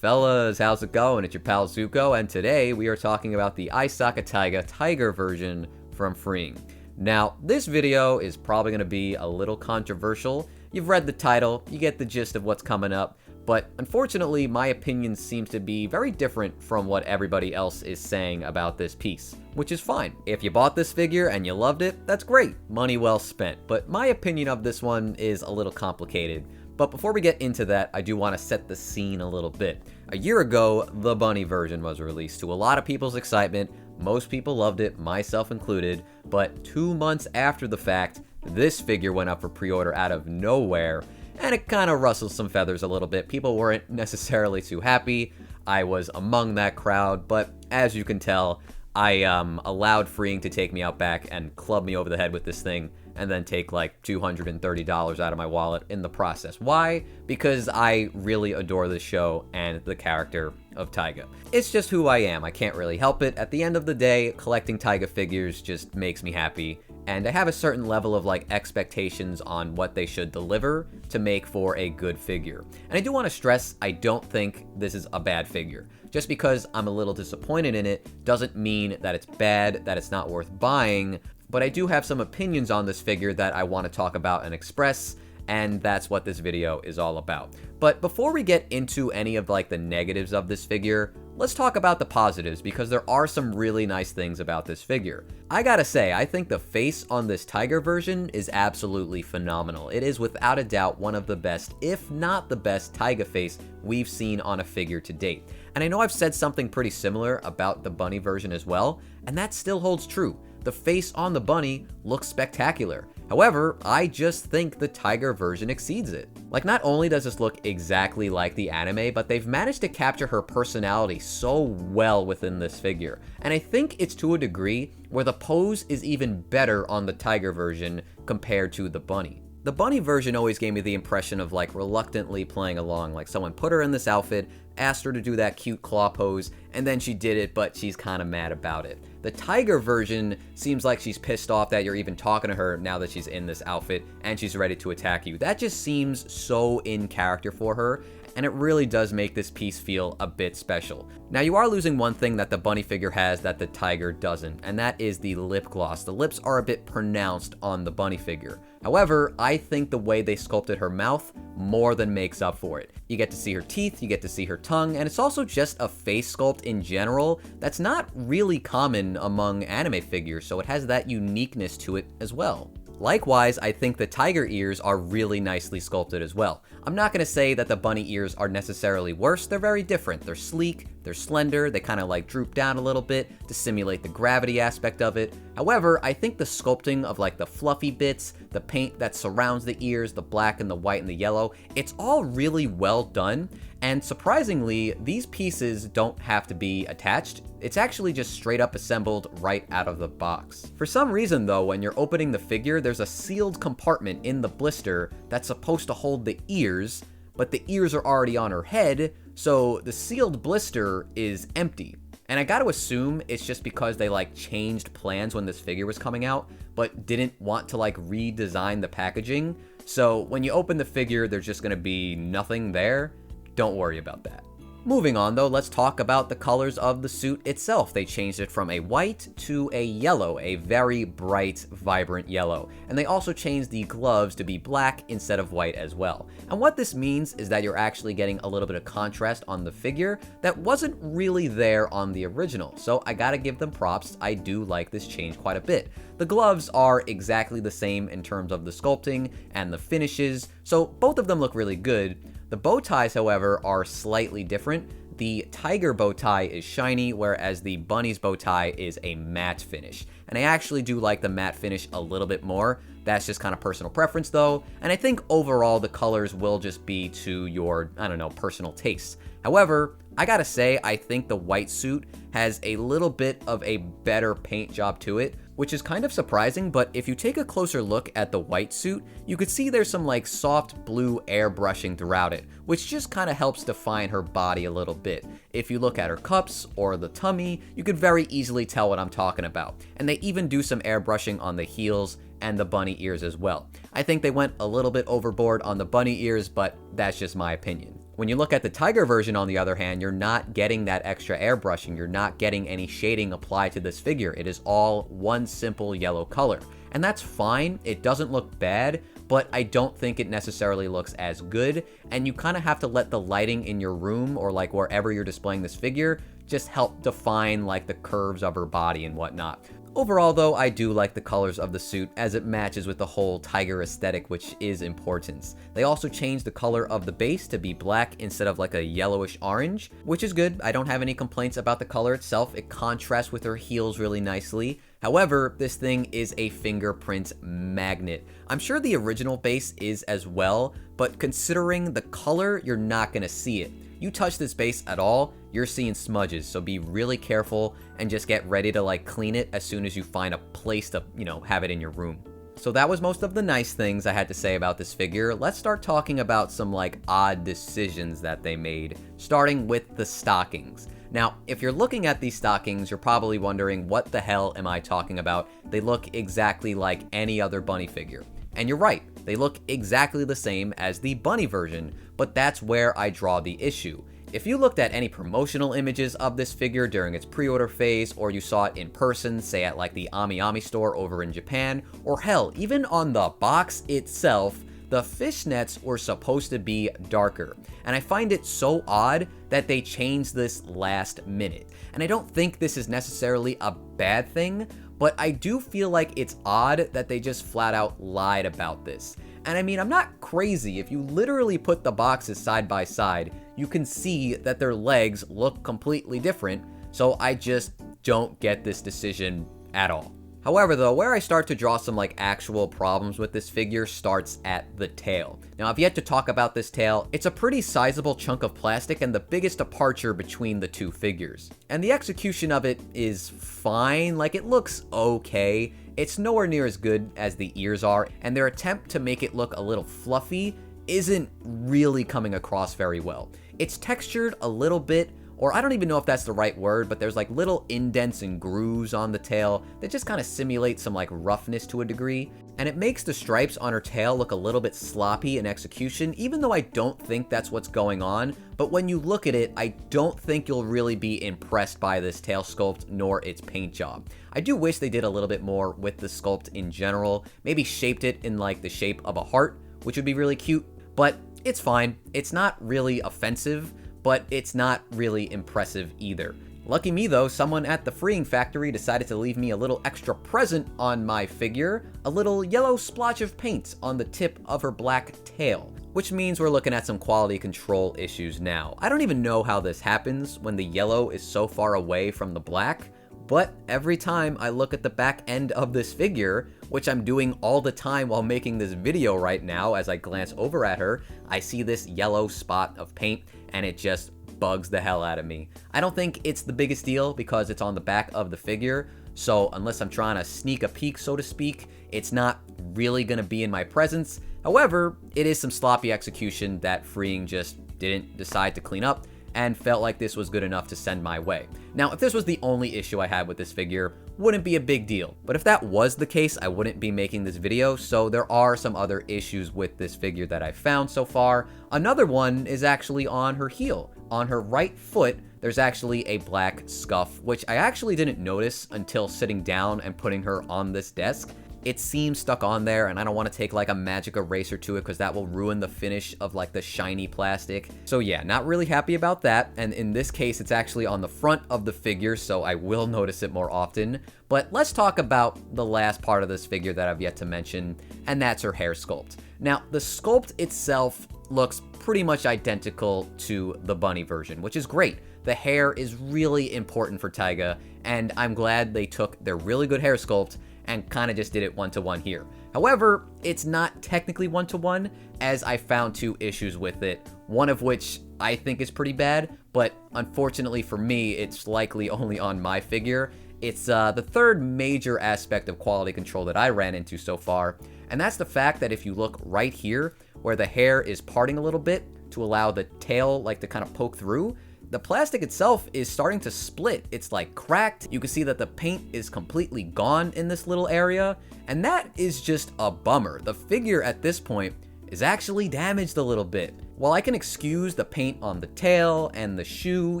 Fellas, how's it going? It's your pal Zuko, and today we are talking about the Aisaka Taiga Tiger version from Freeing. Now, this video is probably going to be a little controversial. You've read the title, you get the gist of what's coming up, but unfortunately my opinion seems to be very different from what everybody else is saying about this piece, which is fine. If you bought this figure and you loved it, that's great, money well spent, but my opinion of this one is a little complicated. But before we get into that, I do want to set the scene a little bit. A year ago, the bunny version was released to a lot of people's excitement. Most people loved it, myself included, but 2 months after the fact, this figure went up for pre-order out of nowhere, and it kind of rustled some feathers a little bit. People weren't necessarily too happy. I was among that crowd, but as you can tell, I allowed Freeing to take me out back and club me over the head with this thing, and then take like $230 out of my wallet in the process. Why? Because I really adore this show and the character of Taiga. It's just who I am. I can't really help it. At the end of the day, collecting Taiga figures just makes me happy, and I have a certain level of like expectations on what they should deliver to make for a good figure. And I do want to stress, I don't think this is a bad figure. Just because I'm a little disappointed in it doesn't mean that it's bad, that it's not worth buying. But I do have some opinions on this figure that I want to talk about and express, and that's what this video is all about. But before we get into any of like the negatives of this figure, let's talk about the positives, because there are some really nice things about this figure. I gotta say, I think the face on this Tiger version is absolutely phenomenal. It is without a doubt one of the best, if not the best, Taiga face we've seen on a figure to date. And I know I've said something pretty similar about the bunny version as well, and that still holds true. The face on the bunny looks spectacular. However, I just think the Tiger version exceeds it. Like, not only does this look exactly like the anime, but they've managed to capture her personality so well within this figure. And I think it's to a degree where the pose is even better on the Tiger version compared to the bunny. The bunny version always gave me the impression of like reluctantly playing along, like someone put her in this outfit, asked her to do that cute claw pose, and then she did it, but she's kind of mad about it. The Tiger version seems like she's pissed off that you're even talking to her now that she's in this outfit and she's ready to attack you. That just seems so in character for her, and it really does make this piece feel a bit special. Now, you are losing one thing that the bunny figure has that the Tiger doesn't, and that is the lip gloss. The lips are a bit pronounced on the bunny figure. However, I think the way they sculpted her mouth more than makes up for it. You get to see her teeth, you get to see her tongue, and it's also just a face sculpt in general that's not really common among anime figures, so it has that uniqueness to it as well. Likewise, I think the Tiger ears are really nicely sculpted as well. I'm not going to say that the bunny ears are necessarily worse, they're very different. They're sleek, they're slender, they kind of like droop down a little bit to simulate the gravity aspect of it. However, I think the sculpting of like the fluffy bits, the paint that surrounds the ears, the black and the white and the yellow, it's all really well done. And surprisingly, these pieces don't have to be attached. It's actually just straight up assembled right out of the box. For some reason though, when you're opening the figure, there's a sealed compartment in the blister that's supposed to hold the ears, but the ears are already on her head, so the sealed blister is empty. And I gotta assume it's just because they like changed plans when this figure was coming out, but didn't want to like redesign the packaging. So when you open the figure, there's just gonna be nothing there. Don't worry about that. Moving on though, let's talk about the colors of the suit itself. They changed it from a white to a yellow, a very bright, vibrant yellow. And they also changed the gloves to be black instead of white as well. And what this means is that you're actually getting a little bit of contrast on the figure that wasn't really there on the original. So I gotta give them props. I do like this change quite a bit. The gloves are exactly the same in terms of the sculpting and the finishes, so both of them look really good. The bow ties, however, are slightly different. The Tiger bow tie is shiny, whereas the bunny's bow tie is a matte finish. And I actually do like the matte finish a little bit more. That's just kind of personal preference though, and I think overall the colors will just be to your, I don't know, personal taste. However, I gotta say, I think the white suit has a little bit of a better paint job to it, which is kind of surprising, but if you take a closer look at the white suit, you could see there's some like soft blue airbrushing throughout it, which just kind of helps define her body a little bit. If you look at her cups or the tummy, you could very easily tell what I'm talking about. And they even do some airbrushing on the heels and the bunny ears as well. I think they went a little bit overboard on the bunny ears, but that's just my opinion. When you look at the Tiger version, on the other hand, you're not getting that extra airbrushing. You're not getting any shading applied to this figure. It is all one simple yellow color. And that's fine. It doesn't look bad, but I don't think it necessarily looks as good. And you kind of have to let the lighting in your room or like wherever you're displaying this figure just help define like the curves of her body and whatnot. Overall though, I do like the colors of the suit as it matches with the whole tiger aesthetic, which is important. They also changed the color of the base to be black instead of like a yellowish orange, which is good. I don't have any complaints about the color itself. It contrasts with her heels really nicely. However, this thing is a fingerprint magnet. I'm sure the original base is as well, but considering the color, you're not gonna see it. You touch this base at all, you're seeing smudges, so be really careful and just get ready to like clean it as soon as you find a place to, have it in your room. So that was most of the nice things I had to say about this figure. Let's start talking about some like odd decisions that they made, starting with the stockings. Now, if you're looking at these stockings, you're probably wondering, what the hell am I talking about? They look exactly like any other bunny figure. And you're right, they look exactly the same as the bunny version, but that's where I draw the issue. If you looked at any promotional images of this figure during its pre-order phase, or you saw it in person, say at like the Ami Ami store over in Japan, or hell, even on the box itself, the fishnets were supposed to be darker. And I find it so odd that they changed this last minute. And I don't think this is necessarily a bad thing, but I do feel like it's odd that they just flat out lied about this. And I mean, I'm not crazy. If you literally put the boxes side by side, you can see that their legs look completely different. So I just don't get this decision at all. However though, where I start to draw some like actual problems with this figure starts at the tail. Now I've yet to talk about this tail. It's a pretty sizable chunk of plastic and the biggest departure between the two figures. And the execution of it is fine, like it looks okay. It's nowhere near as good as the ears are, and their attempt to make it look a little fluffy isn't really coming across very well. It's textured a little bit, or I don't even know if that's the right word, but there's like little indents and grooves on the tail that just kind of simulate some like roughness to a degree. And it makes the stripes on her tail look a little bit sloppy in execution, even though I don't think that's what's going on. But when you look at it, I don't think you'll really be impressed by this tail sculpt nor its paint job. I do wish they did a little bit more with the sculpt in general, maybe shaped it in like the shape of a heart, which would be really cute, but it's fine. It's not really offensive, but it's not really impressive either. Lucky me though, someone at the freeing factory decided to leave me a little extra present on my figure, a little yellow splotch of paint on the tip of her black tail, which means we're looking at some quality control issues now. I don't even know how this happens when the yellow is so far away from the black, but every time I look at the back end of this figure, which I'm doing all the time while making this video right now, as I glance over at her, I see this yellow spot of paint and it just bugs the hell out of me. I don't think it's the biggest deal because it's on the back of the figure, so unless I'm trying to sneak a peek, so to speak, it's not really gonna be in my presence. However, it is some sloppy execution that Freeing just didn't decide to clean up and felt like this was good enough to send my way. Now, if this was the only issue I had with this figure, wouldn't be a big deal. But if that was the case, I wouldn't be making this video, so there are some other issues with this figure that I've found so far. Another one is actually on her heel. On her right foot, there's actually a black scuff, which I actually didn't notice until sitting down and putting her on this desk. It seems stuck on there, and I don't want to take like a magic eraser to it because that will ruin the finish of like the shiny plastic. So yeah, not really happy about that. And in this case, it's actually on the front of the figure, so I will notice it more often. But let's talk about the last part of this figure that I've yet to mention, and that's her hair sculpt. Now, the sculpt itself looks pretty much identical to the bunny version, which is great. The hair is really important for Taiga, and I'm glad they took their really good hair sculpt and kind of just did it one-to-one here. However, it's not technically one-to-one, as I found two issues with it, one of which I think is pretty bad, but unfortunately for me, it's likely only on my figure. It's the third major aspect of quality control that I ran into so far, and that's the fact that if you look right here, where the hair is parting a little bit to allow the tail like to kind of poke through, the plastic itself is starting to split. It's like cracked. You can see that the paint is completely gone in this little area, and that is just a bummer. The figure at this point is actually damaged a little bit. while I can excuse the paint on the tail and the shoe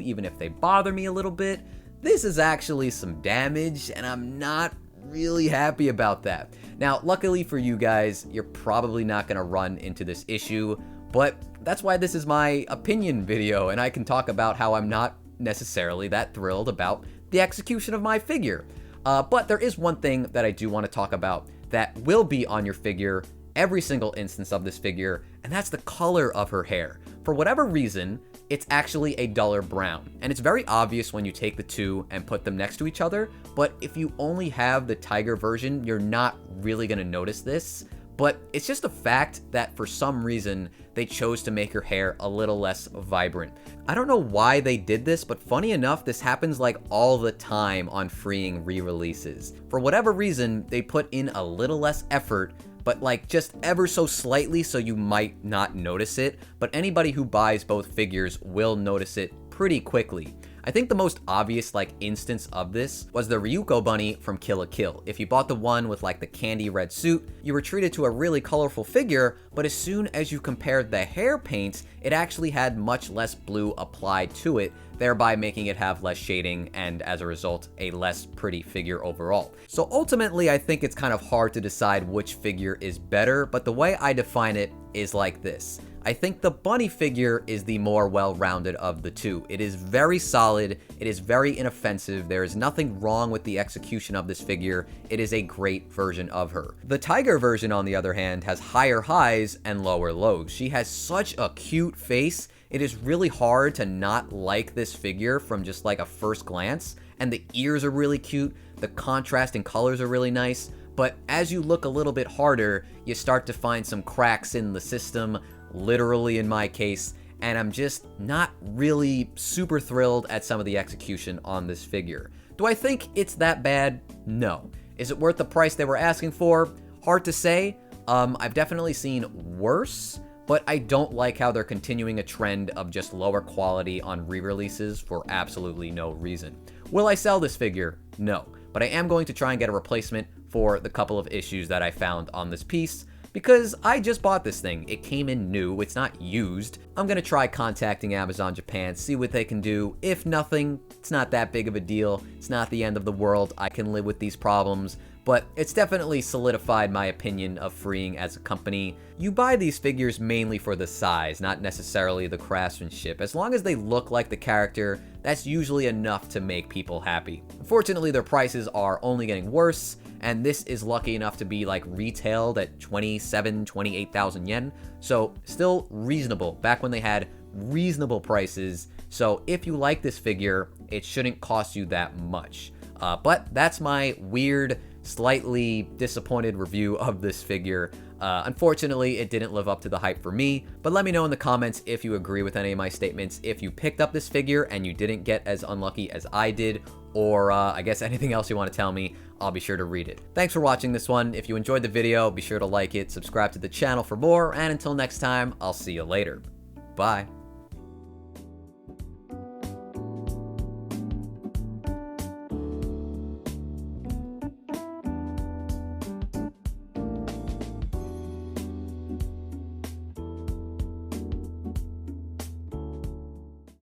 even if they bother me a little bit, this is actually some damage and I'm not really happy about that. Now, luckily for you guys, you're probably not going to run into this issue, but that's why this is my opinion video, and I can talk about how I'm not necessarily that thrilled about the execution of my figure. But there is one thing that I do want to talk about that will be on your figure every single instance of this figure, and that's the color of her hair. For whatever reason, it's actually a duller brown, and it's very obvious when you take the two and put them next to each other, but if you only have the Tiger version, you're not really going to notice this. But it's just a fact that for some reason, they chose to make her hair a little less vibrant. I don't know why they did this, but funny enough, this happens like all the time on Freeing re-releases. For whatever reason, they put in a little less effort, but like just ever so slightly, so you might not notice it, but anybody who buys both figures will notice it pretty quickly. I think the most obvious instance of this was the Ryuko bunny from Kill la Kill. If you bought the one with the candy red suit, you were treated to a really colorful figure, but as soon as you compared the hair paints, it actually had much less blue applied to it, thereby making it have less shading and as a result, a less pretty figure overall. So ultimately, I think it's kind of hard to decide which figure is better, but the way I define it is like this. I think the bunny figure is the more well-rounded of the two. It is very solid, it is very inoffensive, there is nothing wrong with the execution of this figure, it is a great version of her. The Tiger version, on the other hand, has higher highs and lower lows. She has such a cute face, it is really hard to not like this figure from just a first glance, and the ears are really cute, the contrasting colors are really nice, but as you look a little bit harder, you start to find some cracks in the system, literally in my case, and I'm just not really super thrilled at some of the execution on this figure. Do I think it's that bad? No. Is it worth the price they were asking for? Hard to say. I've definitely seen worse, but I don't like how they're continuing a trend of just lower quality on re-releases for absolutely no reason. Will I sell this figure? No, but I am going to try and get a replacement for the couple of issues that I found on this piece, because I just bought this thing. It came in new, it's not used. I'm gonna try contacting Amazon Japan, see what they can do. If nothing, it's not that big of a deal. It's not the end of the world. I can live with these problems, but it's definitely solidified my opinion of Freeing as a company. You buy these figures mainly for the size, not necessarily the craftsmanship. As long as they look like the character, that's usually enough to make people happy. Unfortunately, their prices are only getting worse, and this is lucky enough to be retailed at 28,000 yen, so still reasonable, back when they had reasonable prices. So if you like this figure, it shouldn't cost you that much. But that's my weird, slightly disappointed review of this figure. Unfortunately, it didn't live up to the hype for me, but let me know in the comments if you agree with any of my statements, if you picked up this figure and you didn't get as unlucky as I did, or I guess anything else you want to tell me. I'll be sure to read it. Thanks for watching this one. If you enjoyed the video, be sure to like it, subscribe to the channel for more, and until next time, I'll see you later. Bye.